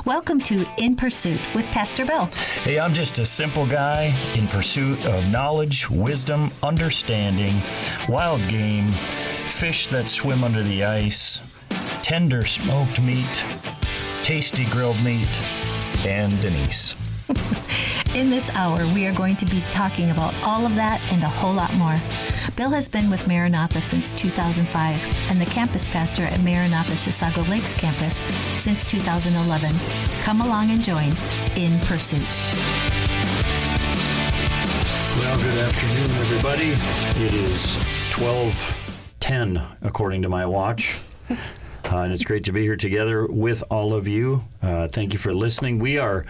Welcome to In Pursuit with Pastor Bill. Hey, I'm just a simple guy in pursuit of knowledge, wisdom, understanding, wild game, fish that swim under the ice, tender smoked meat, tasty grilled meat, and Denise. In this hour, we are going to be talking about all of that and a whole lot more. Bill has been with Maranatha since 2005 and the campus pastor at Maranatha Chisago Lakes campus since 2011. Come along and join In Pursuit. Well, good afternoon, everybody. It is 12:10 according to my watch. And it's great to be here together with all of you. Thank you for listening. We are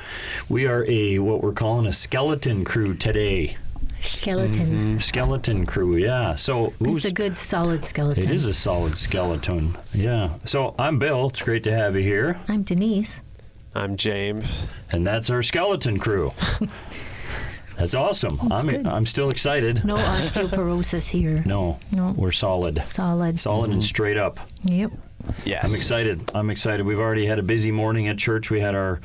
what we're calling a skeleton crew today. Skeleton. Skeleton crew, yeah. So It's a good solid skeleton. It is a solid skeleton, yeah. So I'm Bill. It's great to have you here. I'm Denise. I'm James. And that's our skeleton crew. That's awesome. I'm still excited. No osteoporosis here. No, we're solid. Solid. Solid and straight up. Yep. Yes. I'm excited. We've already had a busy morning at church. We had our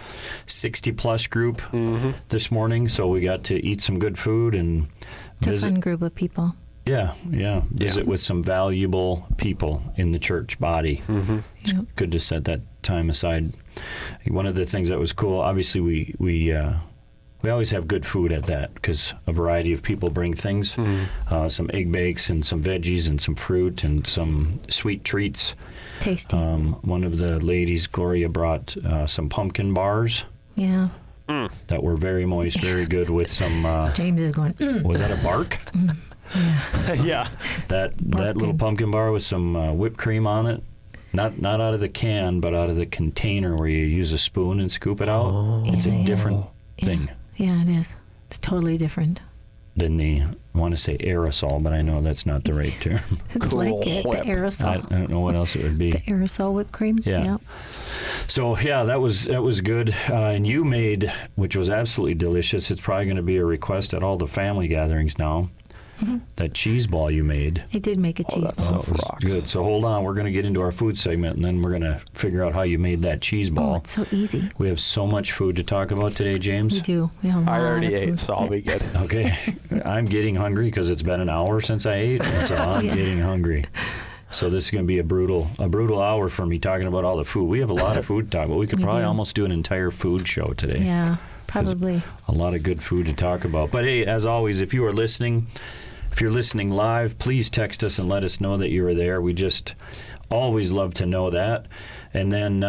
60-plus group this morning, so we got to eat some good food and It's a fun group of people. Yeah. Visit with some valuable people in the church body. It's good to set that time aside. One of the things that was cool, obviously we always have good food at that because a variety of people bring things, some egg bakes and some veggies and some fruit and some sweet treats. Tasty. One of the ladies, Gloria, brought some pumpkin bars. Yeah. That were very moist, very good with some... James is going, Was that a bark? Yeah. That little pumpkin bar with some whipped cream on it. Not out of the can, but out of the container where you use a spoon and scoop it out. It's a different thing. Yeah, it is. It's totally different. Than the, I want to say aerosol, but I know that's not the right term. It's like it, the aerosol. I don't know what else it would be. The aerosol whipped cream? Yeah. Yep. So, yeah, that was good. And you made, which was absolutely delicious, it's probably going to be a request at all the family gatherings now, that cheese ball you made. I did make a cheese that's ball. so Was rocks. good. So hold on. We're going to get into our food segment, and then we're going to figure out how you made that cheese Oh, ball. it's so easy. We have so much food to talk about today, James. We do. We have a I lot already of ate, food. so I'll be good. Okay. I'm getting hungry because it's been an hour since I ate, and so I'm getting hungry. So this is going to be a brutal hour for me talking about all the food. We have a lot of food to talk about. We could We probably do. almost do an entire food show today. Yeah, probably. A lot of good food to talk about. But hey, as always, if you are listening, if you're listening live, please text us and let us know that you are there. We just always love to know that. And then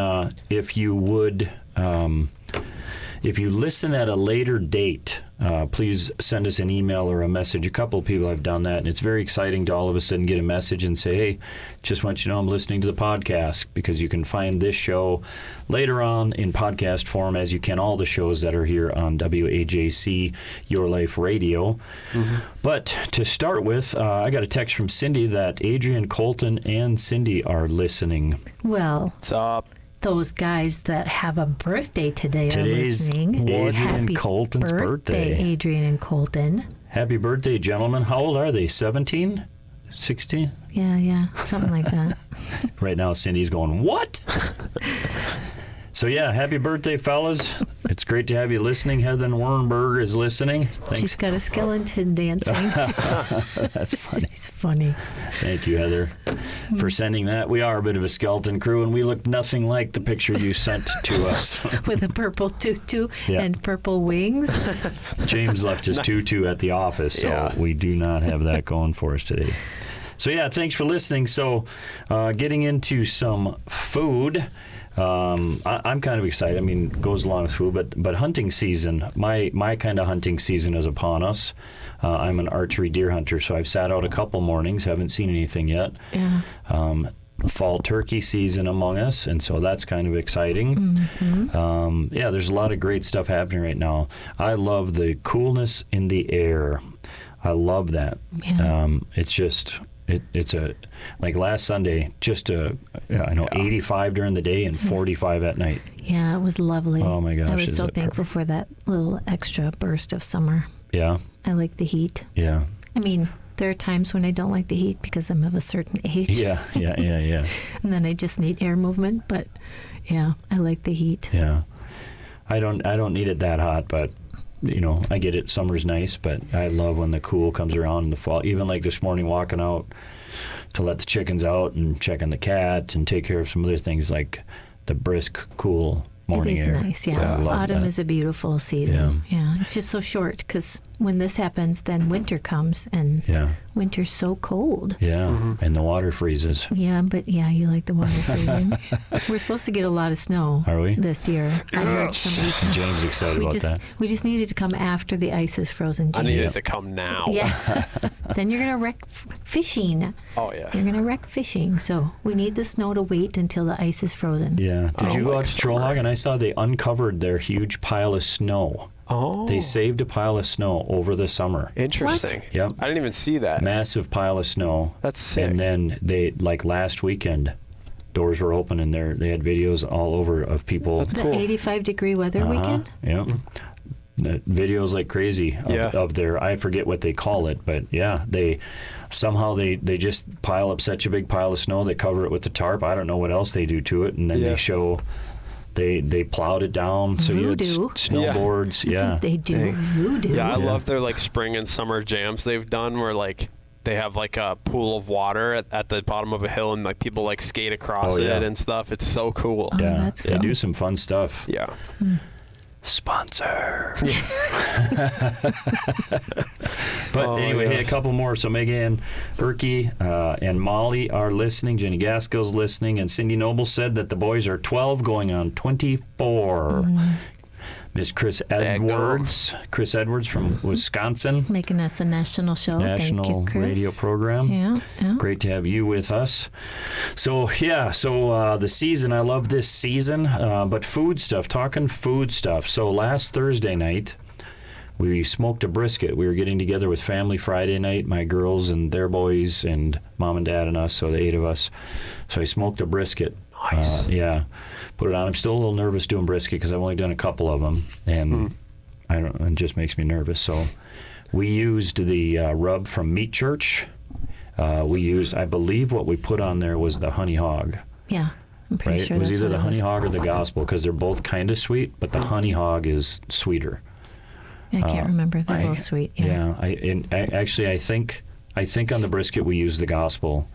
if you would, if you listen at a later date, please send us an email or a message. A couple of people have done that, and it's very exciting to all of a sudden get a message and say, hey, just want you to know I'm listening to the podcast, because you can find this show later on in podcast form, as you can all the shows that are here on WAJC, Your Life Radio. But to start with, I got a text from Cindy that Adrian, Colton, and Cindy are listening. Well, What's up? those guys that have a birthday today Today's are listening. Adrian Happy and Colton's birthday. Adrian and Colton. Happy birthday, gentlemen. How old are they? 17? 16? Yeah, something like that. Right now, Cindy's going, what? So, yeah, happy birthday, fellas. It's great to have you listening. Heather Wernberg is listening. Thanks. She's got a skeleton dancing. That's funny. She's funny. Thank you, Heather, for sending that. We are a bit of a skeleton crew, and we look nothing like the picture you sent to us. With a purple tutu Yeah. and purple wings. James left his tutu at the office, so we do not have that going for us today. So, yeah, thanks for listening. So, getting into some food. I'm kind of excited. I mean, it goes along with food, but hunting season, my kind of hunting season is upon us. I'm an archery deer hunter, so I've sat out a couple mornings, haven't seen anything yet. Yeah. Fall turkey season among us, and so that's kind of exciting. Yeah, there's a lot of great stuff happening right now. I love the coolness in the air. I love that. Yeah. It's just... It's like last Sunday, just 85 during the day and 45 at night. Yeah, it was lovely. Oh my gosh. I was so thankful for that little extra burst of summer. Yeah. I like the heat. Yeah. I mean, there are times when I don't like the heat because I'm of a certain age. Yeah. And then I just need air movement. But yeah, I like the heat. Yeah. I don't need it that hot, but I get it. Summer's nice, but I love when the cool comes around in the fall. Even like this morning, walking out to let the chickens out and checking the cat and take care of some other things, like the brisk, cool morning It is air. nice, yeah. I love Autumn that. is a beautiful season. Yeah. It's just so short because when this happens, then winter comes, and Yeah, winter's so cold. yeah, and the water freezes. Yeah, but you like the water freezing. We're supposed to get a lot of snow. Are we? This year? I heard somebody tell. James excited about that. We just needed to come after the ice is frozen. I James. need it to come now. Yeah. Then you're gonna wreck fishing. Oh, yeah. You're gonna wreck fishing. So we need the snow to wait until the ice is frozen. Yeah. Did you go out to summer. Trollhog? And I saw they uncovered their huge pile of snow. Oh. They saved a pile of snow over the summer. Interesting. Yep. I didn't even see that. Massive pile of snow. That's sick. And then they, like last weekend, doors were open and they had videos all over of people. That's The cool. 85-degree weather weekend. Yep. The videos like crazy of their, I forget what they call it, but yeah, they just pile up such a big pile of snow, they cover it with the tarp. I don't know what else they do to it, and then they show they plowed it down. So you had Voodoo. snowboards. That's Yeah. what they do. Dang. Voodoo. Yeah, I love their like spring and summer jams they've done where like they have like a pool of water at the bottom of a hill and like people like skate across Oh, yeah. it and stuff. It's so cool. Oh, Yeah, that's they cool. do some fun stuff. Yeah. Sponsor. But Oh, anyway, yeah. hey, a couple more. So Megan Erke and Molly are listening. Jenny Gaskell's listening. And Cindy Noble said that the boys are 12 going on 24. Miss Chris Edwards. Chris Edwards from Wisconsin. Making us a national show. National Thank you, Chris. radio program. Yeah. Great to have you with us. So the season, I love this season, but food stuff, talking food stuff. So last Thursday night, we smoked a brisket. We were getting together with family Friday night, my girls and their boys and mom and dad and us, so the 8 of us. So I smoked a brisket. Nice. Put it on. I'm still a little nervous doing brisket because I've only done a couple of them, and it just makes me nervous. So we used the rub from Meat Church. I believe what we put on there was the honey hog. Yeah. I'm pretty Right? sure It was that's either what the it honey was. hog or the gospel because they're both kind of sweet, but the honey hog is sweeter. I can't remember. They're both sweet. Yeah. I think on the brisket we used the gospel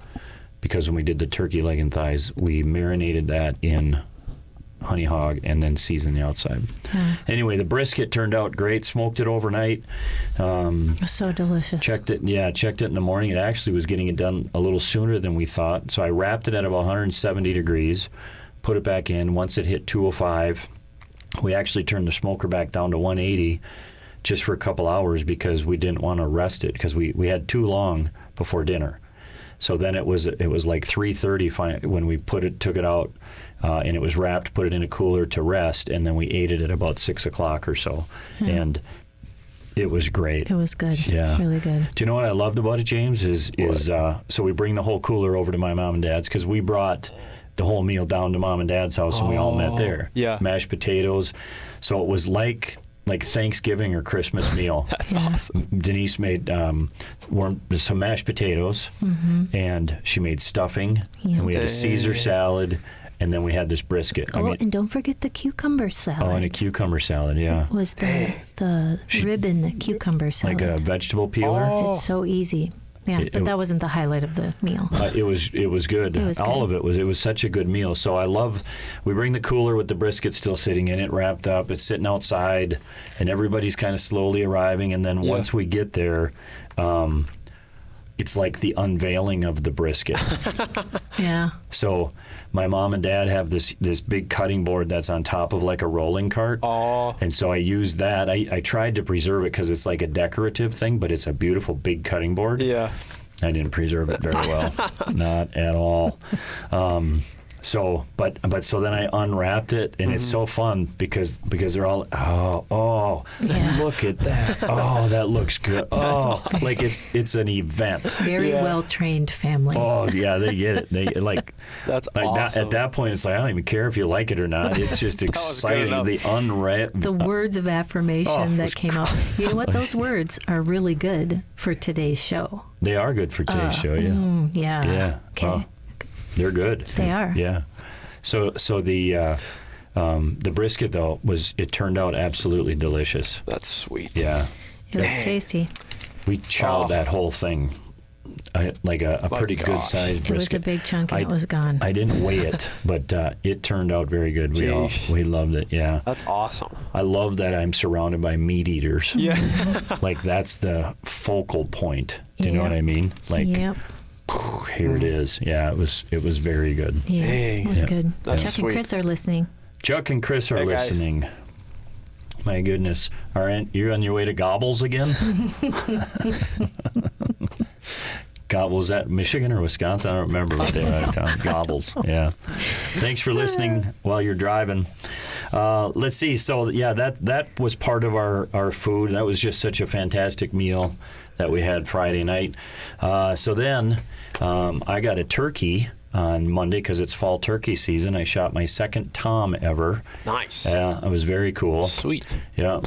because when we did the turkey leg and thighs, we marinated that in honey hog and then seasoned the outside. Anyway, the brisket turned out great. Smoked it overnight. It was so delicious. Checked it in the morning. It actually was getting it done a little sooner than we thought. So I wrapped it at about 170 degrees, put it back in. Once it hit 205, we actually turned the smoker back down to 180 just for a couple hours because we didn't want to rest it because we had too long before dinner. So then it was like 3:30 when we took it out, and it was wrapped, put it in a cooler to rest, and then we ate it at about 6 o'clock or so, and it was great. It was good. Yeah. Really good. Do you know what I loved about it, James? Is so we bring the whole cooler over to my mom and dad's because we brought the whole meal down to mom and dad's house and we all met there. Yeah. Mashed potatoes. So it was like Thanksgiving or Christmas meal. That's awesome. Denise made some mashed potatoes, and she made stuffing, Yeah. and we had a Caesar salad, and then we had this brisket. And don't forget the cucumber salad. And a cucumber salad, yeah. Was the ribbon cucumber salad. Like a vegetable peeler. It's so easy. Yeah, but that wasn't the highlight of the meal. It was good. It was All good. of it was such a good meal. So we bring the cooler with the brisket still sitting in it, wrapped up. It's sitting outside, and everybody's kind of slowly arriving. And then once we get there, it's like the unveiling of the brisket. Yeah. So my mom and dad have this big cutting board that's on top of like a rolling cart. Oh. And so I used that. I tried to preserve it because it's like a decorative thing, but it's a beautiful big cutting board. Yeah. I didn't preserve it very well. Not at all. So then I unwrapped it, and it's so fun because they're all look at that. Oh, that looks good. Oh, like it's an event. Very well trained family. Oh yeah, they get it. They like That's like awesome. at that point. It's like I don't even care if you like it or not. It's just was good exciting. enough. The unwrap. The words of affirmation that came out. You know what? Those words are really good for today's show. They are good for today's show. Yeah. Yeah. Yeah. Okay. Oh, they're good. They are. Yeah. So the The brisket, though, it turned out absolutely delicious. That's sweet. Yeah. It was tasty. We chowed that whole thing. Like a pretty good sized brisket. It was a big chunk and it was gone. I didn't weigh it, but it turned out very good. We loved it. Yeah, That's awesome. I love that I'm surrounded by meat eaters. Yeah. Like that's the focal point. Do you know what I mean? Like Yep. here it is. Yeah, it was very good. Yeah, Dang. it was good. That's Chuck sweet. and Chris are listening. Chuck and Chris are Hey, guys. listening. My goodness. All right, you're on your way to Gobbles again? Was that Michigan or Wisconsin? I don't remember what they were out of town. Gobbles, yeah. Thanks for listening while you're driving. Let's see. So, yeah, that was part of our food. That was just such a fantastic meal that we had Friday night. So then I got a turkey on Monday because it's fall turkey season. I shot my second tom ever. Nice. Yeah, it was very cool. Sweet. Yeah.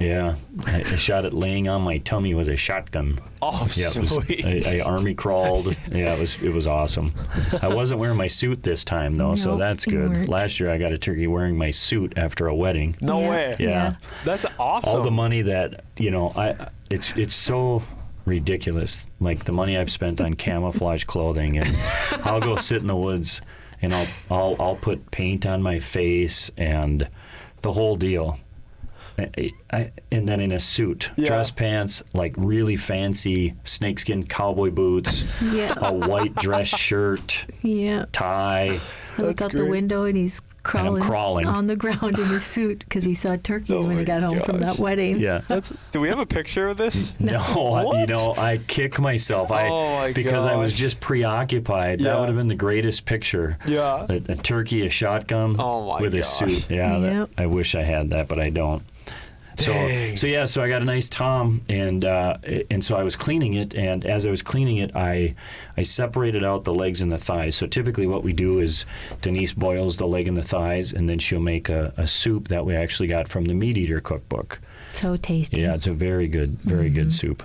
Yeah. I shot it laying on my tummy with a shotgun. Oh, Yeah, it was, sweet. I army crawled. Yeah, it was awesome. I wasn't wearing my suit this time though, so Nope, that's you good. weren't. Last year I got a turkey wearing my suit after a wedding. No Yeah. way. Yeah. That's awesome. All the money that it's so ridiculous. Like the money I've spent on camouflage clothing, and I'll go sit in the woods and I'll put paint on my face and the whole deal. And then in a suit, Yeah. dress pants, like really fancy snakeskin cowboy boots, Yeah. a white dress shirt, Yeah. tie. I look That's out the great. window and he's crawling crawling. on the ground in his suit because he saw turkeys Oh when he my got home from gosh. that wedding. Yeah. Do we have a picture of this? No, What? I kick myself. Oh my because I was gosh. just preoccupied. That Yeah. would have been the greatest picture. Yeah. A turkey, a shotgun, Oh my with a gosh. suit. Yeah, Yep. I wish I had that, but I don't. Dang. So I got a nice tom, and so I was cleaning it, and as I was cleaning it, I separated out the legs and the thighs. So typically, what we do is Denise boils the leg and the thighs, and then she'll make a soup that we actually got from the Meat Eater cookbook. So tasty. Yeah, it's a very good soup.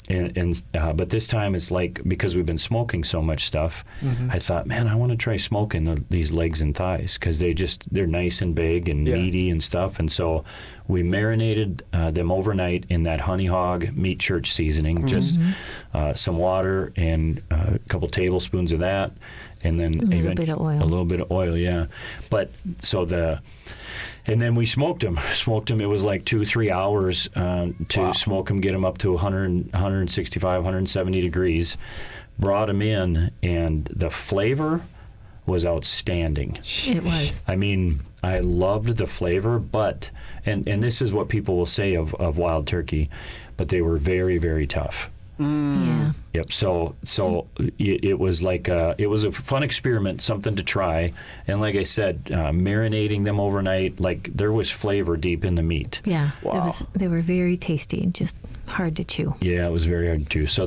But this time it's like, because we've been smoking so much stuff, I thought, man, I want to try smoking these legs and thighs because they're nice and big and Yeah. meaty and stuff. And so we marinated them overnight in that Honey Hog Meat Church seasoning, just some water and a couple tablespoons of that, and then A little bit of oil. A little bit of oil, yeah. But so and then we smoked them. It was like 2-3 hours to smoke them, get them up to 100, 165, 170 degrees. Brought them in, and the flavor was outstanding. It was. I mean, I loved the flavor, but, and this is what people will say of wild turkey, but they were very, very tough. Yeah. Yep. So it was like it was a fun experiment, something to try, and like I said, marinating them overnight, like there was flavor deep in the meat. Yeah. Wow. They were very tasty and just hard to chew. Yeah, it was very hard to do. So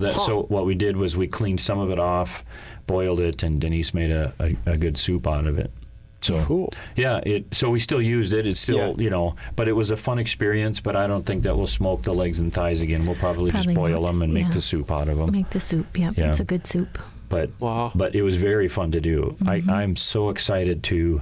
what we did was we cleaned some of it off, boiled it, and Denise made a good soup out of it. So Cool. yeah, so we still used it. It's still, but it was a fun experience. But I don't think that we'll smoke the legs and thighs again. We'll probably just Probably boil not, them and make yeah. the soup out of them. Make the soup. Yeah. Yeah. It's a good soup. But Wow. but it was very fun to do. I'm so excited to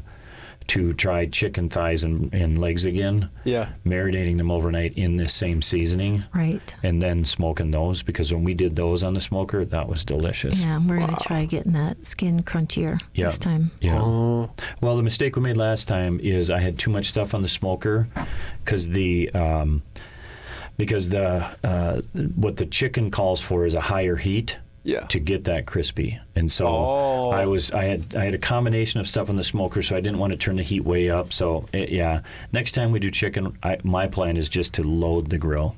try chicken thighs and legs again. Yeah. Marinating them overnight in this same seasoning, Right. and then smoking those, because when we did those on the smoker, that was delicious. Yeah. We're going to try getting that skin crunchier Yeah. this time. Yeah. Oh. Well, the mistake we made last time is I had too much stuff on the smoker because what the chicken calls for is a higher heat. Yeah. To get that crispy, and so I had a combination of stuff on the smoker, so I didn't want to turn the heat way up. So next time we do chicken, my plan is just to load the grill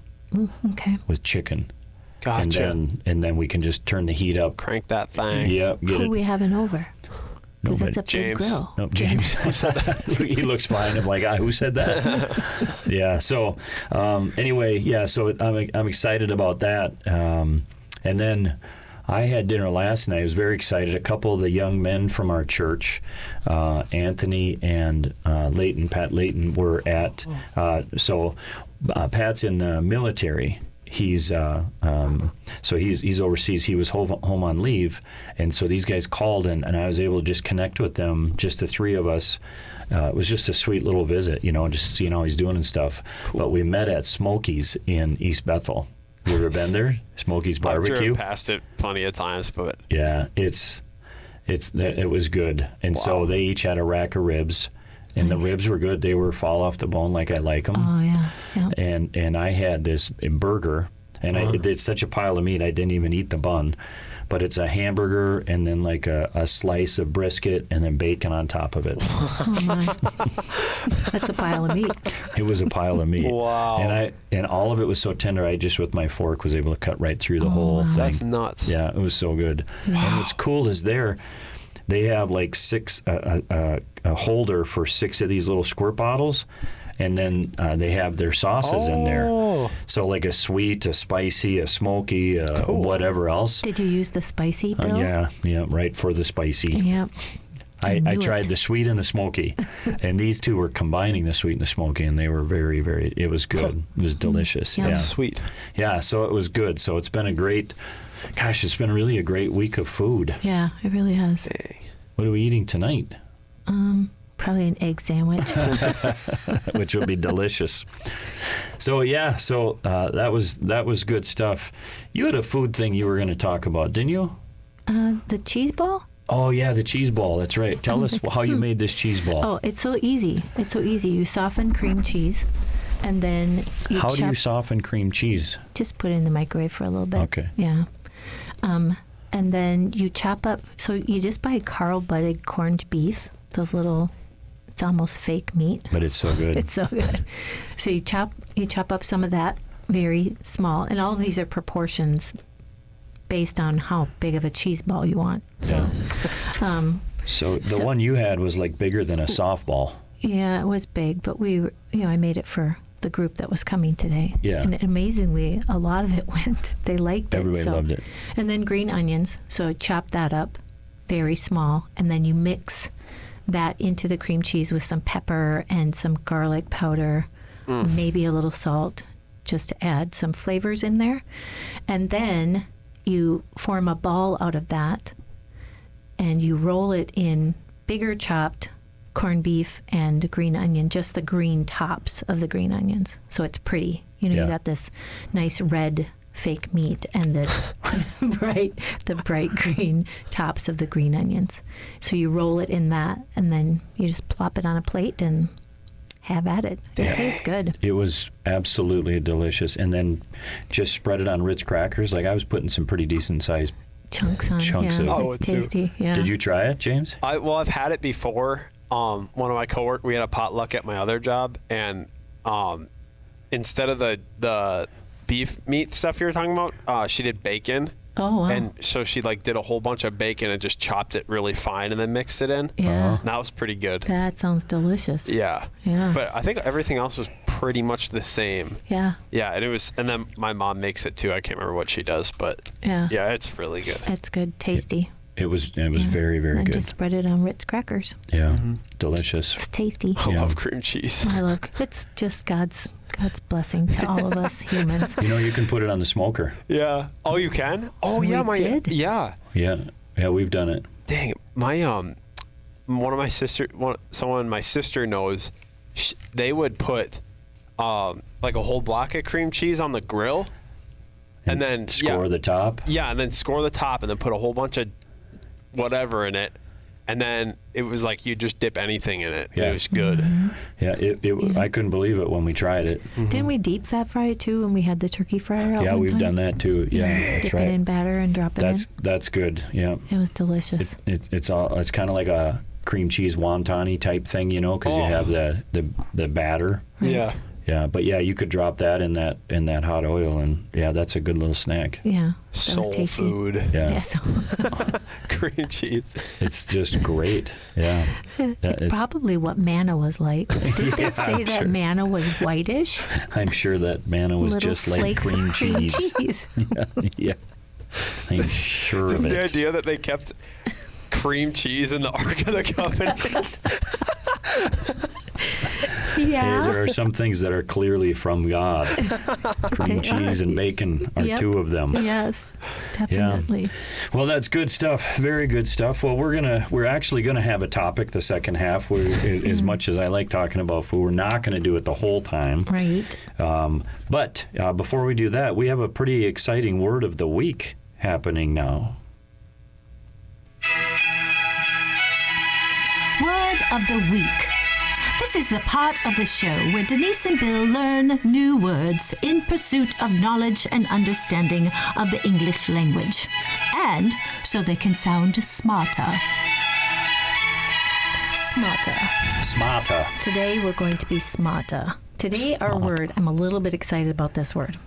Okay. with chicken, Gotcha. and then we can just turn the heat up. Crank that thing. Yep, get Who it. we having over? Because that's a big James. grill. No, James. He looks fine. I'm like, who said that? Yeah. So anyway, yeah. So I'm excited about that. And then I had dinner last night. I was very excited. A couple of the young men from our church, Anthony and Pat Layton, were at. Pat's in the military. he's he's overseas. He was home on leave, and so these guys called, and I was able to just connect with them, just the three of us. It was just a sweet little visit, just seeing how he's doing and stuff. Cool. But we met at Smokey's in East Bethel. You ever been there? Smokey's Barbecue? I've driven past it plenty of times, but yeah, it was good. And so they each had a rack of ribs, and the ribs were good. They were fall off the bone like I like them. Oh yeah. And I had this burger, and it's such a pile of meat I didn't even eat the bun. But it's a hamburger and then like a slice of brisket and then bacon on top of it. Oh my. That's a pile of meat. It was a pile of meat. Wow. And all of it was so tender, I just with my fork was able to cut right through the whole thing. That's nuts. Yeah, it was so good. Wow. And what's cool is they have like a holder for 6 of these little squirt bottles. And then they have their sauces in there. So like a sweet, a spicy, a smoky, cool. whatever else. Did you use the spicy, Bill? Yeah, right, for the spicy. Yep. I tried the sweet and the smoky. And these two were combining the sweet and the smoky, and they were very, very, it was good. It was delicious. Yeah. Yeah. Sweet. Yeah, so it was good. So it's been it's been really a great week of food. Yeah, it really has. Hey. What are we eating tonight? Probably an egg sandwich. Which will be delicious. So that was good stuff. You had a food thing you were going to talk about, didn't you? The cheese ball? Oh yeah, the cheese ball. That's right. Tell us how you made this cheese ball. Oh, it's so easy. You soften cream cheese, and then you How do you soften cream cheese? Just put it in the microwave for a little bit. Okay. Yeah. And then you chop up. So you just buy Carl-butted corned beef. Those little. It's almost fake meat. But it's so good. It's so good. So you chop up some of that very small, and all of these are proportions based on how big of a cheese ball you want. So, so the one you had was like bigger than a softball. Yeah, it was big, but I made it for the group that was coming today. Yeah. And amazingly, a lot of it went. They liked it. Everybody loved it. And then green onions. So chop that up very small, and then you mix that into the cream cheese with some pepper and some garlic powder, maybe a little salt, just to add some flavors in there. And then you form a ball out of that, and you roll it in bigger chopped corned beef and green onion, just the green tops of the green onions. So it's pretty. You got this nice red fake meat and the bright green tops of the green onions. So you roll it in that, and then you just plop it on a plate and have at it. It tastes good. It was absolutely delicious. And then just spread it on Ritz crackers. Like I was putting some pretty decent sized chunks on. Chunks yeah, of it's tasty. Yeah. Did you try it, James? I've had it before. One of my coworkers, we had a potluck at my other job, and instead of the beef meat stuff you were talking about, she did bacon. Oh, wow. And so she did a whole bunch of bacon and just chopped it really fine and then mixed it in. Yeah. That was pretty good. That sounds delicious. Yeah. Yeah. But I think everything else was pretty much the same. Yeah. Yeah, and then my mom makes it too. I can't remember what she does, but yeah, it's really good. It's good, tasty. It was very, very and good. Just spread it on Ritz crackers. Yeah. Delicious. It's tasty. I love cream cheese. I love it's just God's blessing to all of us humans. You can put it on the smoker. Yeah. Oh, you can? Oh, yeah. Did? Yeah. Yeah, we've done it. Dang, my someone my sister knows, they would put like a whole block of cream cheese on the grill, and then score the top. Yeah, and then score the top, and then put a whole bunch of whatever in it, and then it was like you just dip anything in it. Yeah. It was good. Mm-hmm. Yeah, I couldn't believe it when we tried it. Mm-hmm. Didn't we deep fat fry it too when we had the turkey fryer out? Yeah, one we've time? done that too. Yeah, that's Dip right. it in batter and drop it in. That's good. Yeah. It was delicious. It's kind of like a cream cheese wonton-y type thing, because you have the batter. Right. Yeah. Yeah, but you could drop that in that hot oil, and that's a good little snack. Yeah, that Soul was tasty. food. Yeah, Yeah, so Cream cheese. it's just great. Yeah, it's probably what manna was like. Did they say that manna was whitish? I'm sure that manna was Little just like flakes of cream cream cheese. Yeah, I'm sure Just of the it. idea that they kept cream cheese in the Ark of the Covenant. Hey, Yeah. there are some things that are clearly from God. Cream cheese and bacon are Yep. two of them. Yes, definitely. Well, that's good stuff. Very good stuff. Well, we're actually gonna have a topic the second half. As much as I like talking about food, we're not gonna do it the whole time. Right. But before we do that, we have a pretty exciting word of the week happening now. Word of the week. This is the part of the show where Denise and Bill learn new words in pursuit of knowledge and understanding of the English language, and so they can sound smarter. Smarter. Today we're going to be smarter. Today our word, I'm a little bit excited about this word,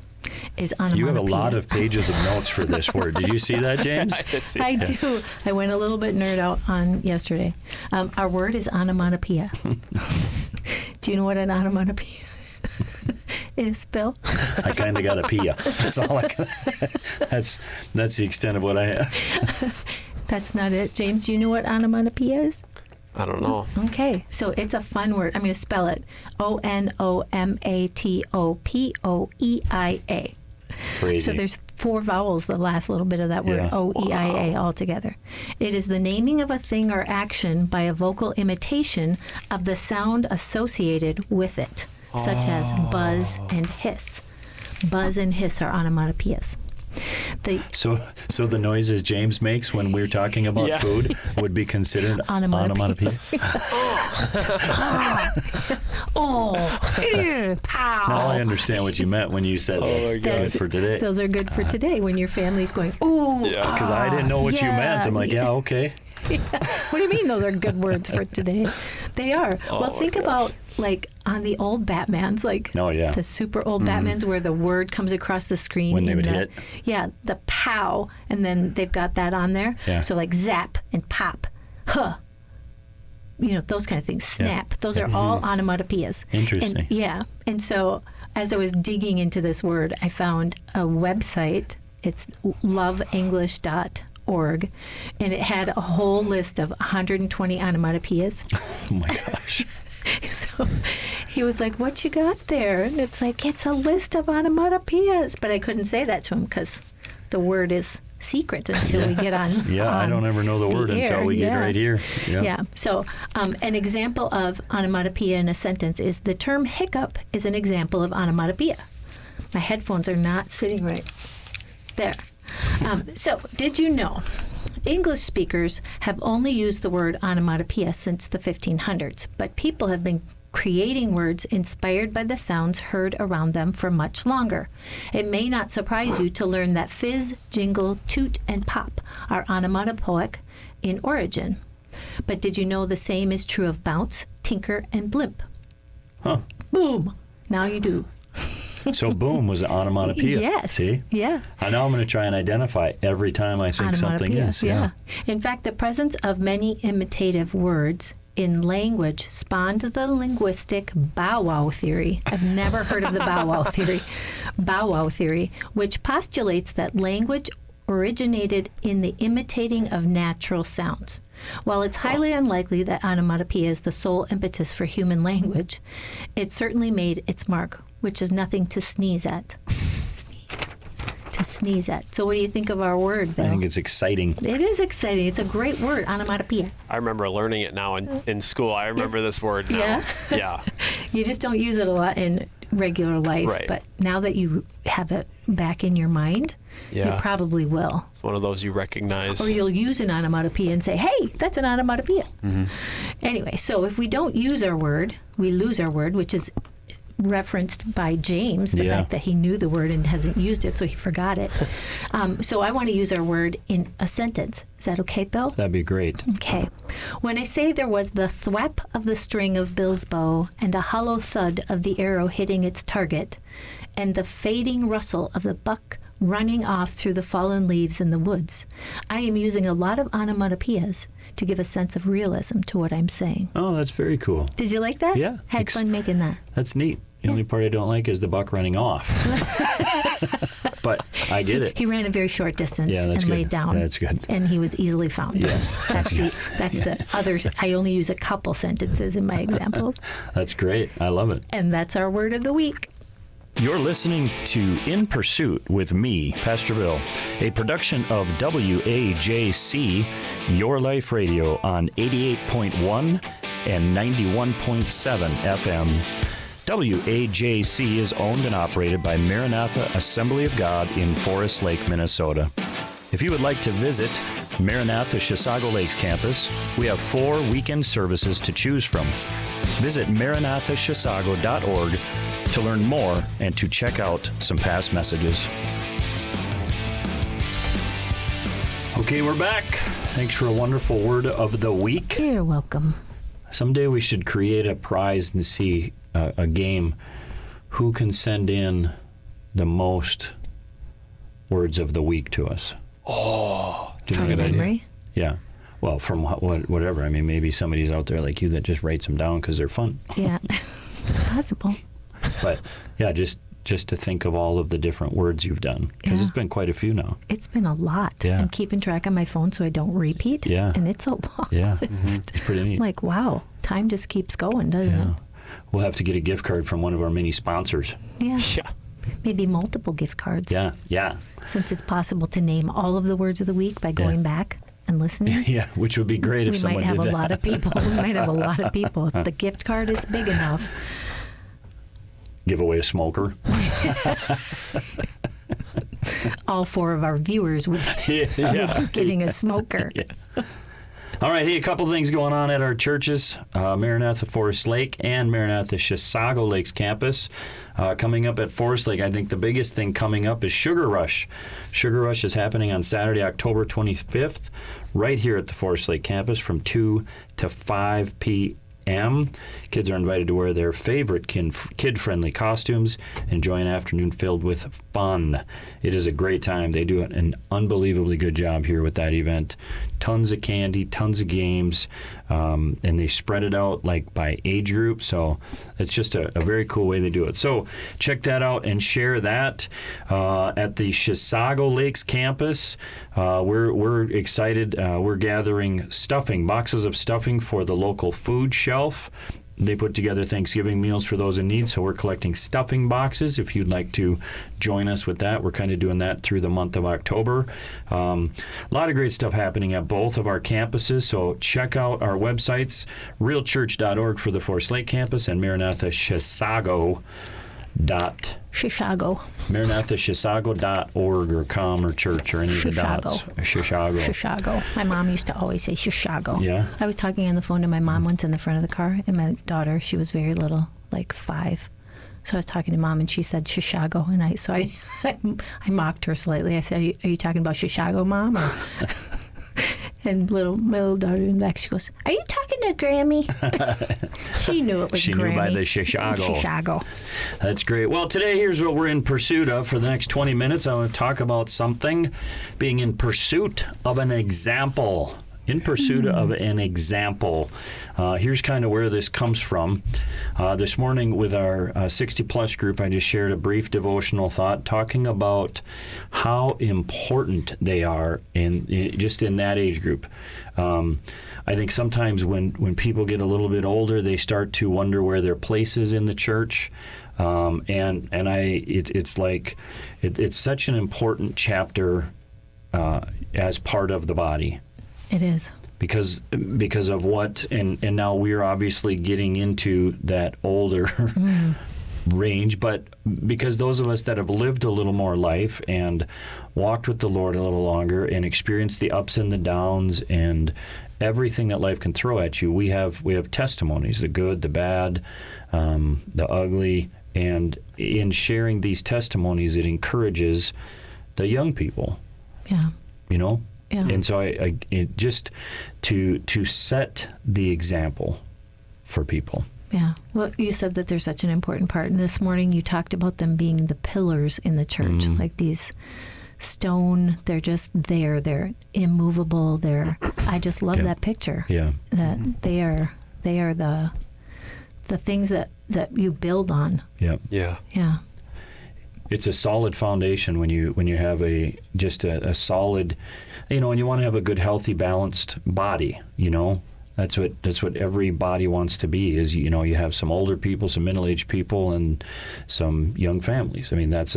is onomatopoeia. You have a lot of pages of notes for this word. Did you see that, James? I do. I went a little bit nerd out on yesterday. Our word is onomatopoeia. Do you know what an onomatopoeia is, Bill? I kind of got a pia. That's all I got. That's the extent of what I have. That's not it. James, do you know what onomatopoeia is? I don't know. Okay, so it's a fun word. I'm going to spell it. onomatopoeia. Crazy. So there's 4 vowels, the last little bit of that word, Yeah. O-E-I-A, altogether. It is the naming of a thing or action by a vocal imitation of the sound associated with it, such as buzz and hiss. Buzz and hiss are onomatopoeias. So the noises James makes when we're talking about Yeah. food would be considered onomatopoeias. Oh, pow. Now I understand what you meant when you said that's my good for today. Those are good for today when your family's going, ooh. Yeah. Because I didn't know what you meant. I'm like, yeah, okay. What do you mean those are good words for today? They are. Well, think about like on the old Batmans, like Oh, yeah. the super old Batmans where the word comes across the screen. When they in would the- hit. Yeah, the pow, and then they've got that on there. Yeah. So like zap and pop, huh. You know, those kind of things. Snap. Those are all onomatopoeias. Interesting. And, yeah. And so as I was digging into this word, I found a website. It's loveenglish.org, and it had a whole list of 120 onomatopoeias. Oh my gosh. So he was like, "What you got there?" And it's like, "It's a list of onomatopoeias." But I couldn't say that to him because the word is secret until we get on. Yeah, I on don't ever know the word air. until we get Yeah. right here. Yeah. Yeah. So an example of onomatopoeia in a sentence is the term hiccup is an example of onomatopoeia. My headphones are not sitting right there. So did you know English speakers have only used the word onomatopoeia since the 1500s, but people have been creating words inspired by the sounds heard around them for much longer. It may not surprise you to learn that fizz, jingle, toot, and pop are onomatopoeic in origin. But did you know the same is true of bounce, tinker, and blimp? Huh. Boom! Now you do. So boom was an onomatopoeia. Yes. See? Yeah. I know I'm going to try and identify every time I think something Onomatopoeia, is. yeah. In fact, the presence of many imitative words in language spawned the linguistic bow wow theory. I've never heard of the bow wow theory. Bow wow theory, which postulates that language originated in the imitating of natural sounds. While it's highly unlikely that onomatopoeia is the sole impetus for human language, it certainly made its mark, which is nothing to sneeze at. To sneeze at. So what do you think of our word, Bill? I think it's exciting. It is exciting. It's a great word, onomatopoeia. I remember learning it now in school. I remember this word now. Yeah? Yeah. You just don't use it a lot in regular life, Right. but now that you have it back in your mind, you Yeah. probably will. It's one of those you recognize. Or you'll use an onomatopoeia and say, hey, that's an onomatopoeia. Anyway, so if we don't use our word, we lose our word, which is referenced by James, the Yeah. fact that he knew the word and hasn't used it, so he forgot it. So I want to use our word in a sentence. Is that okay, Bill? That'd be great. Okay. When I say there was the thwap of the string of Bill's bow and a hollow thud of the arrow hitting its target, and the fading rustle of the buck running off through the fallen leaves in the woods, I am using a lot of onomatopoeias to give a sense of realism to what I'm saying. Oh, that's very cool. Did you like that? Yeah. Had fun making that. That's neat. The only part I don't like is the buck running off. but I get it. He ran a very short distance Yeah, and that's laid good. down. That's good. And he was easily found. Yes, That's the other. I only use a couple sentences in my examples. That's great. I love it. And that's our word of the week. You're listening to In Pursuit with me, Pastor Bill, a production of WAJC, Your Life Radio on 88.1 and 91.7 FM. WAJC is owned and operated by Maranatha Assembly of God in Forest Lake, Minnesota. If you would like to visit Maranatha Chisago Lakes campus, we have 4 weekend services to choose from. Visit maranathachisago.org to learn more and to check out some past messages. Okay, we're back. Thanks for a wonderful word of the week. You're welcome. Someday we should create a prize and see a game. Who can send in the most words of the week to us? Oh, From memory. Yeah. Well, from whatever. I mean, maybe somebody's out there like you that just writes them down because they're fun. Yeah, it's possible. But yeah, just to think of all of the different words you've done, because Yeah. it's been quite a few now. It's been a lot. Yeah. I'm keeping track on my phone so I don't repeat. Yeah. And it's a lot. Yeah, it's pretty neat. Like, wow, time just keeps going, doesn't Yeah. it? We'll have to get a gift card from one of our many sponsors. Yeah. yeah. Maybe multiple gift cards. Yeah, yeah. Since it's possible to name all of the words of the week by going back and listening. Yeah, which would be great if We someone might have did a that. lot of people. We might have a lot of people. If the gift card is big enough. Give away a smoker. All 4 of our viewers would be getting a smoker. Yeah. All right, hey, a couple things going on at our churches, Maranatha Forest Lake and Maranatha Chisago Lakes campus. Coming up at Forest Lake, I think the biggest thing coming up is Sugar Rush. Sugar Rush is happening on Saturday, October 25th, right here at the Forest Lake campus from 2 to 5 p.m. Kids are invited to wear their favorite kid-friendly costumes and enjoy an afternoon filled with fun. It is a great time. They do an unbelievably good job here with that event. Tons of candy, tons of games, and they spread it out like by age group. So it's just a very cool way they do it. So check that out and share that at the Chisago Lakes campus. We're excited. We're gathering boxes of stuffing for the local food shelf. They put together Thanksgiving meals for those in need, so we're collecting stuffing boxes. If you'd like to join us with that, we're kind of doing that through the month of October. A lot of great stuff happening at both of our campuses, so check out our websites, realchurch.org for the Forest Lake campus and maranathachisago.org or com or church or any of the dots. Chisago. My mom used to always say Chisago. Yeah. I was talking on the phone to my mom once in the front of the car, and my daughter, she was very little, like 5. So I was talking to Mom, and she said Chisago, and I mocked her slightly. I said, "Are you talking about Chisago, Mom?" Or and my little daughter in the back, she goes, "Are you talking to Grammy?" She knew it was She Grammy. knew by the Chisago. Chisago. That's great. Well, today, here's what we're in pursuit of for the next 20 minutes. I want to talk about something, being in pursuit of an example. In pursuit of an example. Here's kind of where this comes from. This morning with our 60-plus group, I just shared a brief devotional thought talking about how important they are just in that age group. I think sometimes when people get a little bit older, they start to wonder where their place is in the church. It's like it's such an important chapter as part of the body. It is. Because of what, and now we're obviously getting into that older range, but because those of us that have lived a little more life and walked with the Lord a little longer and experienced the ups and the downs and everything that life can throw at you, we have testimonies, the good, the bad, the ugly, and in sharing these testimonies, it encourages the young people. Yeah. You know? Yeah. And so it just to set the example for people. Yeah. Well, you said that they're such an important part. And this morning you talked about them being the pillars in the church, like these stone. They're just there. They're immovable. I just love that picture. Yeah. That they are the things that you build on. Yeah. Yeah. Yeah. It's a solid foundation when you have a solid, and you want to have a good, healthy, balanced body. That's what every body wants to be. Is you have some older people, some middle-aged people, and some young families. I mean, that's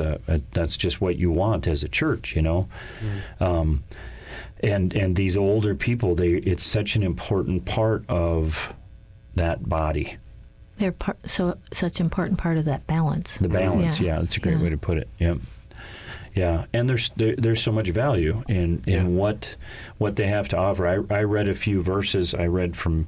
just what you want as a church. And these older people, it's such an important part of that body. They're such an important part of that balance. The balance, yeah, that's a great way to put it. Yep. Yeah, and there's so much value in what they have to offer. I read a few verses. I read from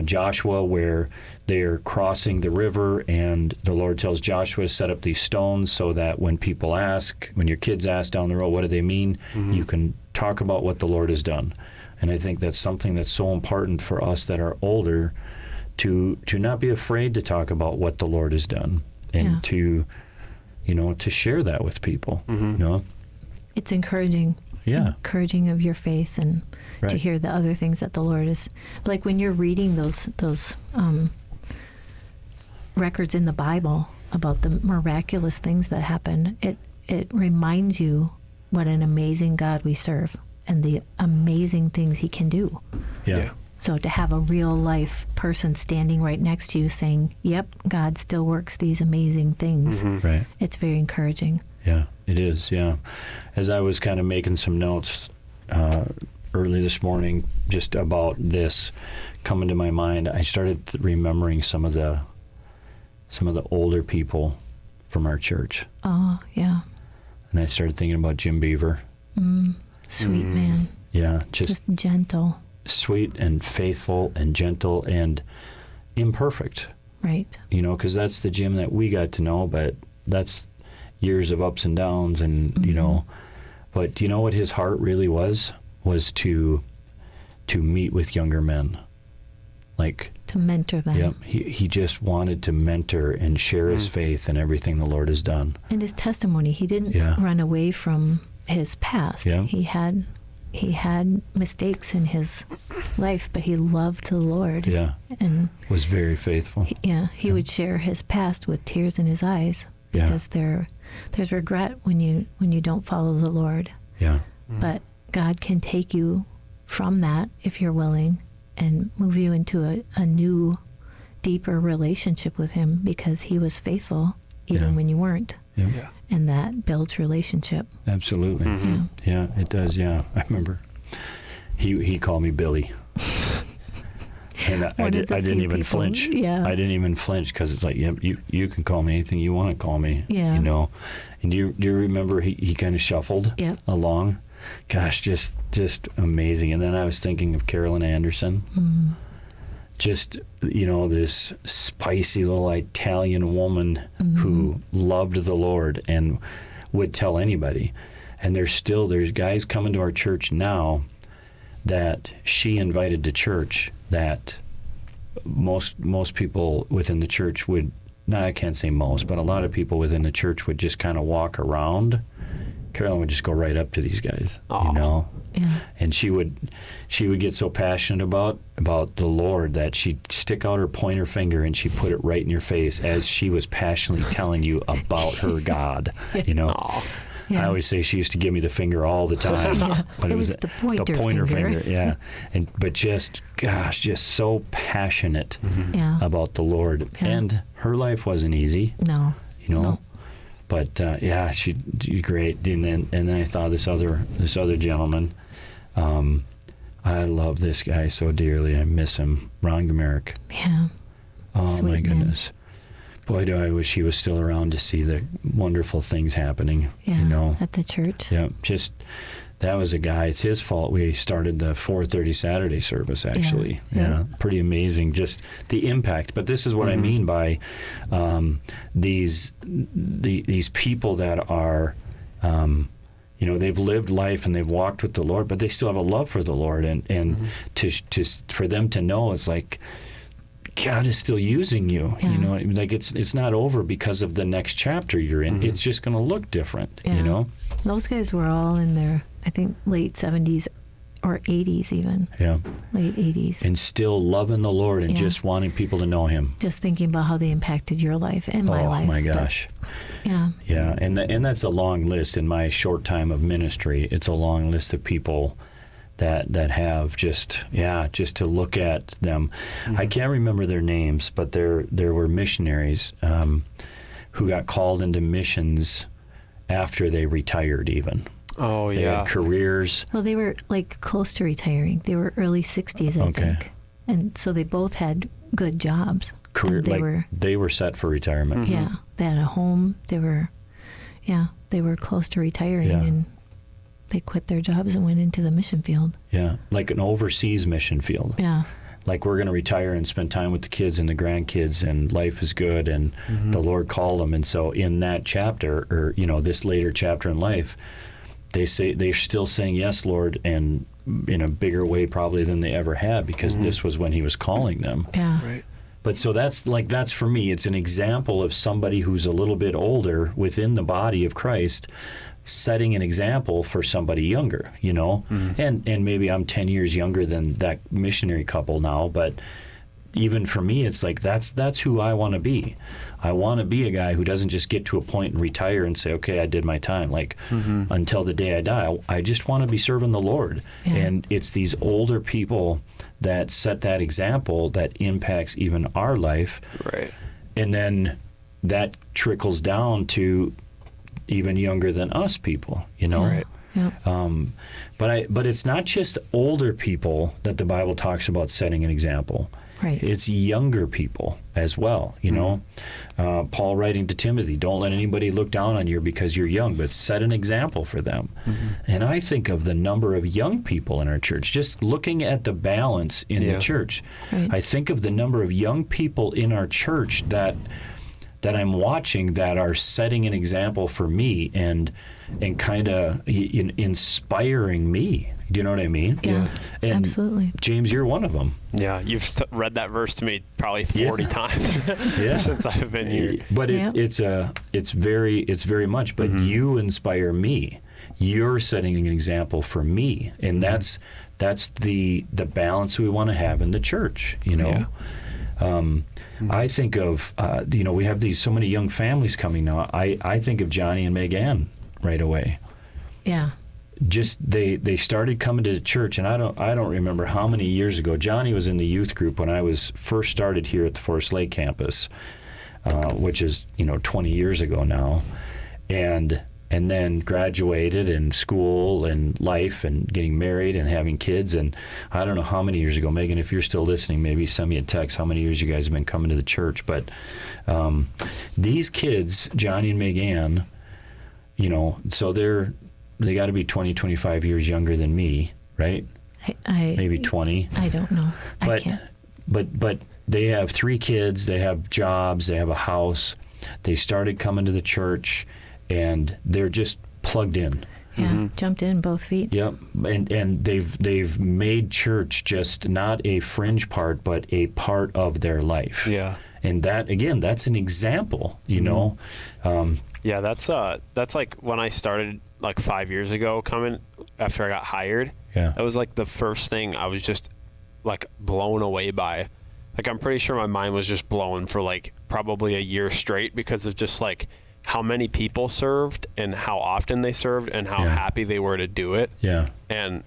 Joshua where they're crossing the river, and the Lord tells Joshua to set up these stones so that when people ask, when your kids ask down the road, what do they mean? You can talk about what the Lord has done. And I think that's something that's so important for us that are older to not be afraid to talk about what the Lord has done, and to share that with people. It's encouraging. Yeah. Encouraging of your faith, and to hear the other things that the Lord is, like when you're reading those records in the Bible about the miraculous things that happen, it reminds you what an amazing God we serve and the amazing things he can do. Yeah. So to have a real life person standing right next to you saying, yep, God still works these amazing things. Right. It's very encouraging. Yeah, it is, yeah. As I was kind of making some notes early this morning just about this coming to my mind, I started remembering some of the older people from our church. Oh, yeah. And I started thinking about Jim Beaver. Sweet man. Yeah, just gentle. Sweet and faithful and gentle and imperfect. Right. Because that's the Jim that we got to know, but that's years of ups and downs, and but do you know what his heart really was to meet with younger men, like to mentor them. Yep, he just wanted to mentor and share his faith and everything the Lord has done. And his testimony, he didn't run away from his past. Yeah. He had mistakes in his life, but he loved the Lord. Yeah, and was very faithful. He would share his past with tears in his eyes, because there's regret when you don't follow the Lord. Yeah. But God can take you from that, if you're willing, and move you into a new, deeper relationship with him, because he was faithful even when you weren't. Yeah. And that builds relationship. Absolutely. Yeah, it does. Yeah, I remember he called me Billy, and I didn't even flinch. Yeah, I didn't even flinch, because it's like, you can call me anything you want to call me. Yeah, And do you remember he kind of shuffled along? Gosh, just amazing. And then I was thinking of Carolyn Anderson. Just, this spicy little Italian woman who loved the Lord and would tell anybody. And there's guys coming to our church now that she invited to church that most people within the church would, I can't say most, but a lot of people within the church would just kind of walk around. Carolyn would just go right up to these guys, Yeah. And she would get so passionate about the Lord that she'd stick out her pointer finger and she'd put it right in your face as she was passionately telling you about her God. I always say she used to give me the finger all the time, but it was the pointer finger. Yeah, but just so passionate about the Lord, and her life wasn't easy. No, No. But she's great. And then I thought this other gentleman. I love this guy so dearly. I miss him, Ron Gomerick. Yeah. Oh, Sweet my goodness. Boy, do I wish he was still around to see the wonderful things happening. At the church. Yeah, that was a guy. It's his fault we started the 4:30 Saturday service, actually. Yeah, pretty amazing, just the impact. But this is what I mean by these people that are, they've lived life and they've walked with the Lord, but they still have a love for the Lord, and for them to know, it's like, God is still using you. Like it's not over because of the next chapter you're in. It's just going to look different. Those guys were all in their, I think, late 70s, or 80s even, Yeah. late 80s. And still loving the Lord and Yeah. just wanting people to know Him. Just thinking about how they impacted your life and my life. Oh my gosh. Yeah. Yeah, and that's a long list in my short time of ministry. It's a long list of people that have just to look at them. I can't remember their names, but there were missionaries who got called into missions after they retired even. Oh, They yeah. had careers. Well, they were like close to retiring. They were early 60s, I Okay. think. And so they both had good jobs. Career, And they like were, they were set for retirement. yeah, they had a home. They were close to retiring, Yeah. and they quit their jobs and went into the mission field. Yeah, like an overseas mission field. Yeah. Like we're going to retire and spend time with the kids and the grandkids, and life is good, and the Lord called them. And so in that chapter, or this later chapter in life, they're still saying yes, Lord, and in a bigger way probably than they ever had, because this was when He was calling them. Yeah. Right. But so that's for me, it's an example of somebody who's a little bit older within the body of Christ, setting an example for somebody younger, and maybe I'm 10 years younger than that missionary couple now, but even for me, it's like that's who I want to be. I want to be a guy who doesn't just get to a point and retire and say, okay, I did my time, like until the day I die. I just want to be serving the Lord. Yeah. And it's these older people that set that example that impacts even our life. Right. And then that trickles down to even younger than us people, Right. Yeah. But it's not just older people that the Bible talks about setting an example. Right. It's younger people as well, Paul writing to Timothy, don't let anybody look down on you because you're young, but set an example for them. And I think of the number of young people in our church, just looking at the balance in the church. Right. I think of the number of young people in our church that I'm watching that are setting an example for me and kind of inspiring me. Do you know what I mean? Yeah. And Absolutely. James, you're one of them. Yeah, you've read that verse to me probably 40 times Yeah. since I've been here. But it's very much. But you inspire me. You're setting an example for me, and that's the balance we want to have in the church. Yeah. I think of we have so many young families coming now. I think of Johnny and Megan right away. Yeah. Just they started coming to the church, and I don't remember how many years ago. Johnny was in the youth group when I was first started here at the Forest Lake campus, which is 20 years ago now, and then graduated in school and life and getting married and having kids. And I don't know how many years ago, Megan, if you're still listening, maybe send me a text how many years you guys have been coming to the church. But these kids, Johnny and Megan, so they got to be 20, 25 years younger than me, right? I Maybe 20. I don't know. I But can't. but they have 3 kids, they have jobs, they have a house. They started coming to the church, and they're just plugged in. Yeah. Jumped in both feet. Yep, and they've made church just not a fringe part, but a part of their life. Yeah. And that, again, that's an example, Yeah, that's like when I started like 5 years ago coming after I got hired. Yeah. That was like the first thing I was just like blown away by. Like I'm pretty sure my mind was just blown for like probably a year straight because of just like how many people served and how often they served and how happy they were to do it. Yeah. And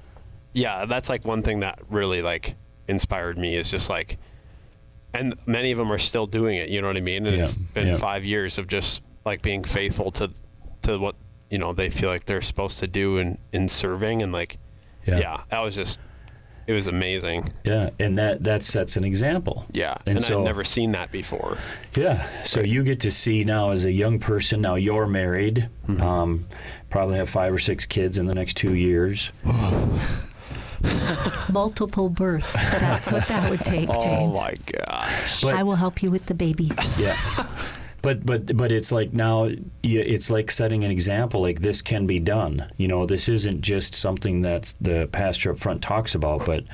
yeah, that's like one thing that really like inspired me is just like, and many of them are still doing it. You know what I mean? And it's been 5 years of just like being faithful to what, they feel like they're supposed to do in serving. And like, that was just, it was amazing. Yeah, and that sets an example. Yeah, and so, so I'd never seen that before. Yeah, so you get to see now as a young person. Now you're married, probably have 5 or 6 kids in the next 2 years. Multiple births. That's what that would take, James. Oh my gosh! But- I will help you with the babies. Yeah. But it's like now it's like setting an example. Like this can be done. This isn't just something that the pastor up front talks about, but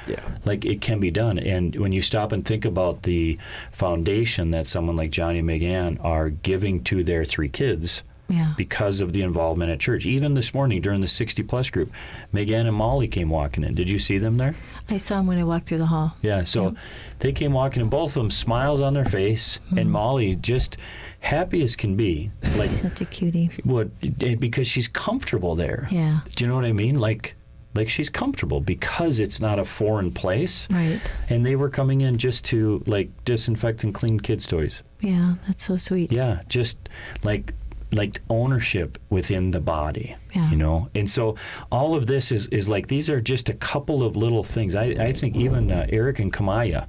like it can be done. And when you stop and think about the foundation that someone like Johnny and Megan are giving to their 3 kids, Yeah. because of the involvement at church. Even this morning during the 60-plus group, Megan and Molly came walking in. Did you see them there? I saw him when I walked through the hall. Yeah, so they came walking in, both of them smiles on their face, and Molly just happy as can be. Like, Such a cutie. because she's comfortable there. Yeah. Do you know what I mean? Like she's comfortable because it's not a foreign place. Right. And they were coming in just to like disinfect and clean kids' toys. Yeah, that's so sweet. Yeah, just like ownership within the body, Yeah. you know? And so all of this is like, these are just a couple of little things. I think even Eric and Kamaya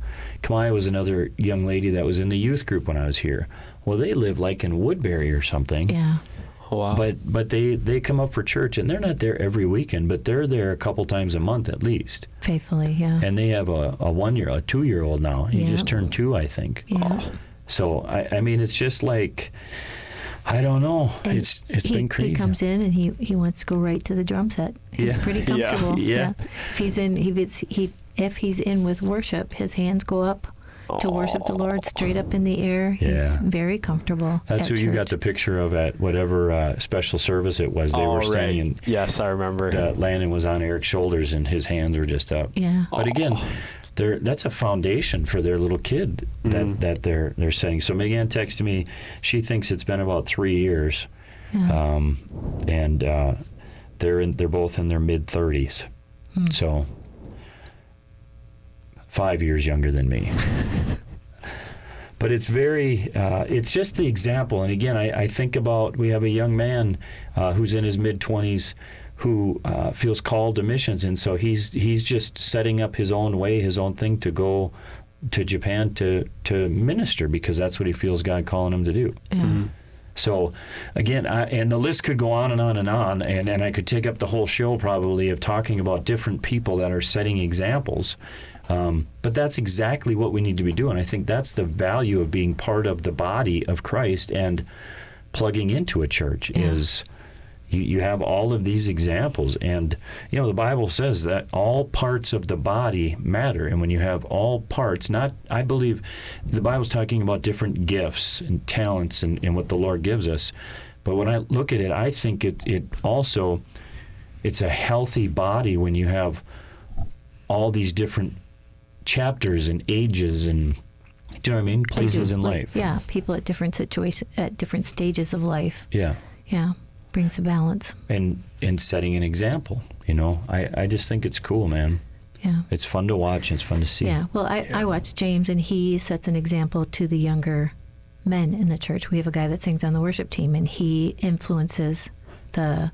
was another young lady that was in the youth group when I was here. Well, they live like in Woodbury or something. Yeah. Wow. But they come up for church, and they're not there every weekend, but they're there a couple times a month at least. Faithfully, yeah. And they have a 2-year-old now. He Yeah. just turned 2, I think. Yeah. So I mean, it's just like, I don't know. And It's been crazy. He comes in and he wants to go right to the drum set. He's Yeah. pretty Yeah. comfortable. Yeah. If he's in with worship, his hands go up to worship the Lord straight up in the air. He's Yeah. very comfortable. That's at who you got church. the picture of at whatever special service it was. They were standing, and Yes, I remember. Landon was on Eric's shoulders, and his hands were just up. Yeah. But again, that's a foundation for their little kid that they're setting. So Megan texted me. She thinks it's been about 3 years, Yeah. and they're both in their mid-30s. So 5 years younger than me. But it's it's just the example. And again, I think about, we have a young man who's in his mid-20s who feels called to missions. And so he's just setting up his own way, his own thing to go to Japan to minister, because that's what he feels God calling him to do. Yeah. So again, and the list could go on and on and on, and I could take up the whole show probably of talking about different people that are setting examples. But that's exactly what we need to be doing. I think that's the value of being part of the body of Christ and plugging into a church is you have all of these examples. And, you know, the Bible says that all parts of the body matter. And when you have all parts, I believe the Bible's talking about different gifts and talents and what the Lord gives us. But when I look at it, I think it also, it's a healthy body when you have all these different chapters and ages and, do you know what I mean? Places in life. Yeah, people at different situations, at different stages of life. Yeah. Yeah, brings a balance. And setting an example, you know. I just think it's cool, man. Yeah. It's fun to watch. It's fun to see. Yeah. Well, I watch James, and he sets an example to the younger men in the church. We have a guy that sings on the worship team, and he influences the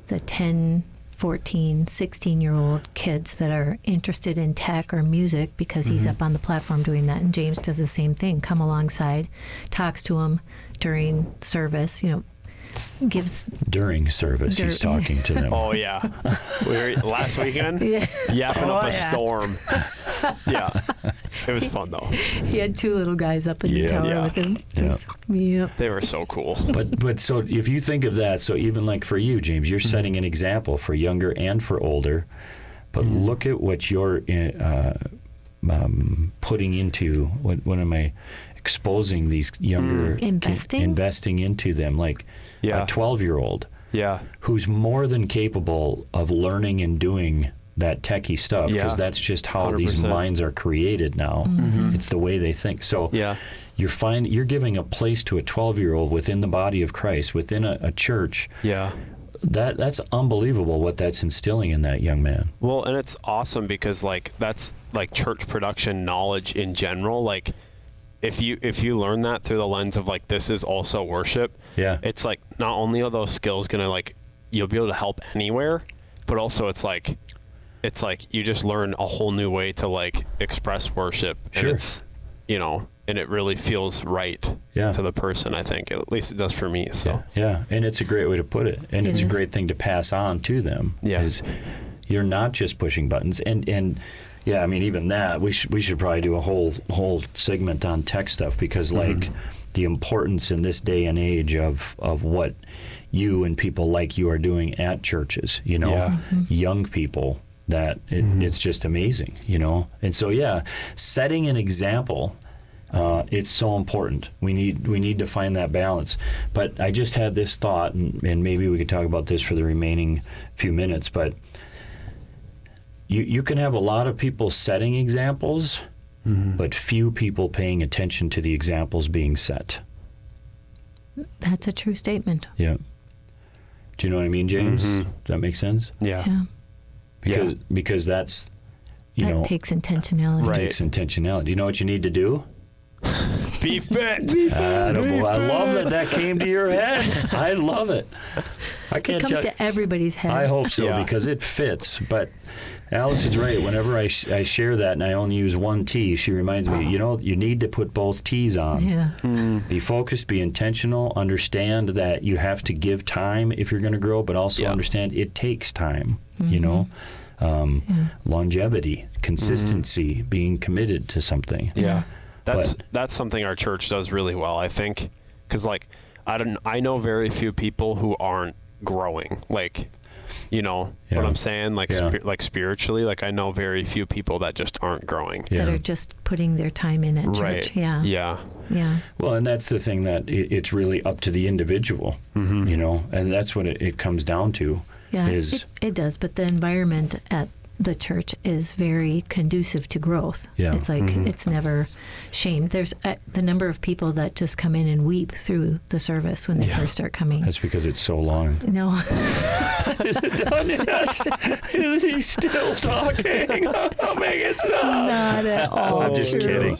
10, 14, 16-year-old kids that are interested in tech or music, because he's up on the platform doing that. And James does the same thing, come alongside, talks to them during service, you know, gives... During service, he's talking to them. Oh, yeah. We were last weekend yapping up a storm. Yeah. It was fun, though. He had 2 little guys up in the tower with him. Yep. They were so cool. But so if you think of that, so even like for you, James, you're setting an example for younger and for older. But look at what you're putting into, what am I exposing these younger investing into them, like a 12-year-old who's more than capable of learning and doing that techie stuff, because that's just how 100%. these minds are created now. It's the way they think. So you're giving a place to a 12-year-old within the body of Christ, within a church. That's unbelievable what that's instilling in that young man. Well, and it's awesome because like that's like church production knowledge in general. Like if you learn that through the lens of like this is also worship, it's like not only are those skills gonna like you'll be able to help anywhere, but also it's like you just learn a whole new way to like express worship. And it's, you know, and it really feels right to the person, I think. At least it does for me. So and it's a great way to put it. And it's a great thing to pass on to them. Is you're not just pushing buttons. And yeah, I mean, even that, we should probably do a whole segment on tech stuff, because like the importance in this day and age of what you and people like you are doing at churches, you know, young people, that it's just amazing, you know. And so setting an example It's so important. We need to find that balance. But I just had this thought, and maybe we could talk about this for the remaining few minutes, but you can have a lot of people setting examples, but few people paying attention to the examples being set. That's a true statement. Yeah. Do you know what I mean, James? Does that make sense? Yeah. Because that's, that takes intentionality. Right. It takes intentionality. You know what you need to do? Be fit. I love that came to your head. I love it. I can't It comes to everybody's head. I hope so, because it fits. But Alice is right. Whenever I share that and I only use one T, she reminds me, you need to put both T's on. Yeah. Be focused, be intentional, understand that you have to give time if you're going to grow, but also understand it takes time, longevity, consistency, being committed to something. Yeah. That's something our church does really well, I think, because I know very few people who aren't growing, what I'm saying, like spiritually, like I know very few people that just aren't growing, that are just putting their time in at church. Yeah. Well, and that's the thing, that it's really up to the individual, and that's what it comes down to. Yeah, it does, but the environment at the church is very conducive to growth. Yeah. It's like it's never shamed. There's the number of people that just come in and weep through the service when they first start coming. That's because it's so long. No. Is it done yet? Is he still talking? Oh, make it stop. Not at all. I'm just kidding.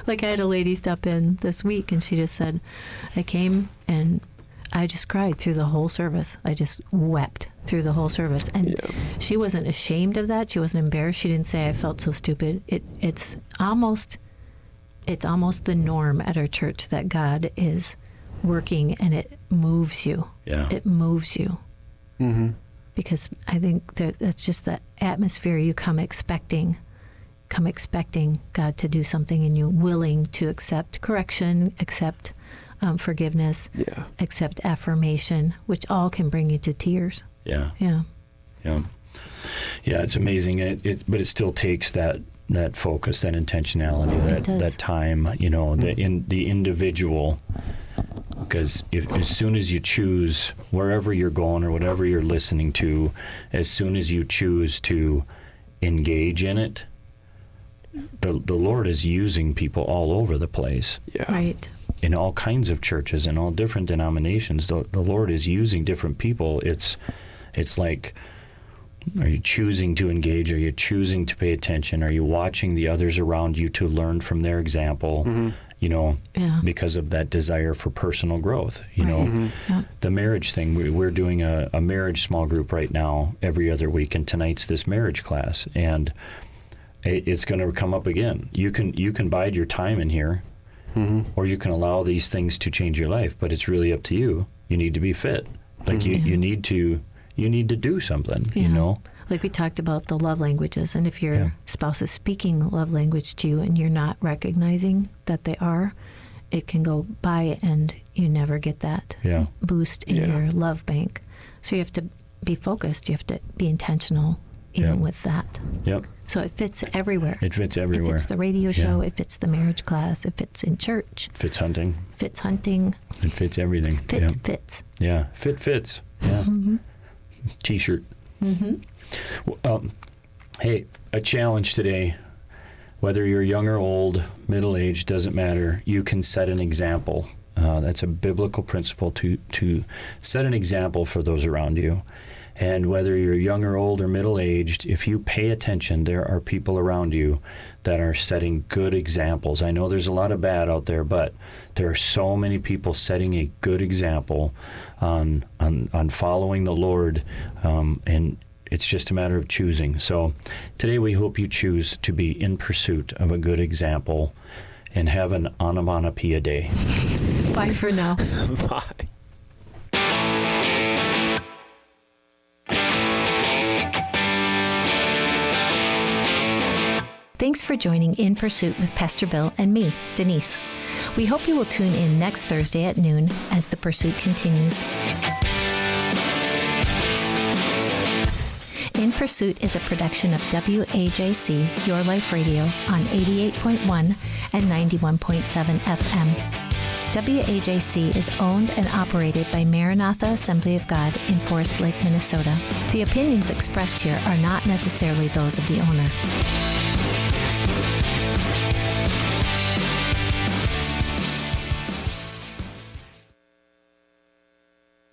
Like I had a lady stop in this week and she just said, I came and I just cried through the whole service. I just wept through the whole service. And she wasn't ashamed of that. She wasn't embarrassed. She didn't say I felt so stupid. It's almost the norm at our church that God is working and it moves you. Yeah. It moves you. Mm-hmm. Because I think that's just the atmosphere you come expecting God to do something in you, willing to accept correction, accept forgiveness, accept affirmation, which all can bring you to tears. Yeah. It's amazing. But it still takes that focus, that intentionality, that time. The individual. Because as soon as you choose, wherever you're going or whatever you're listening to, as soon as you choose to engage in it, the Lord is using people all over the place. Yeah. Right. In all kinds of churches, in all different denominations, the Lord is using different people. It's like, are you choosing to engage? Are you choosing to pay attention? Are you watching the others around you to learn from their example? Because of that desire for personal growth. The marriage thing. We're doing a marriage small group right now every other week, and tonight's this marriage class, and it's going to come up again. You can bide your time in here. Or you can allow these things to change your life, but it's really up to you. You need to be fit. Like you need to do something, Like we talked about the love languages, and if your spouse is speaking love language to you and you're not recognizing that they are, it can go by and you never get that boost in your love bank. So you have to be focused. You have to be intentional even with that. Yep. So it fits everywhere. It fits everywhere. It fits the radio show. It fits the marriage class. It fits in church. Fits hunting. Fits hunting. It fits everything. Fits. Yeah. Fits. Yeah. T-shirt. Hey, a challenge today. Whether you're young or old, middle-aged, doesn't matter. You can set an example. That's a biblical principle to set an example for those around you. And whether you're young or old or middle-aged, if you pay attention, there are people around you that are setting good examples. I know there's a lot of bad out there, but there are so many people setting a good example on following the Lord, and it's just a matter of choosing. So today we hope you choose to be in pursuit of a good example and have an onomatopoeia day. Bye for now. Bye. Thanks for joining In Pursuit with Pastor Bill and me, Denise. We hope you will tune in next Thursday at noon as the pursuit continues. In Pursuit is a production of WAJC, Your Life Radio, on 88.1 and 91.7 FM. WAJC is owned and operated by Maranatha Assembly of God in Forest Lake, Minnesota. The opinions expressed here are not necessarily those of the owner.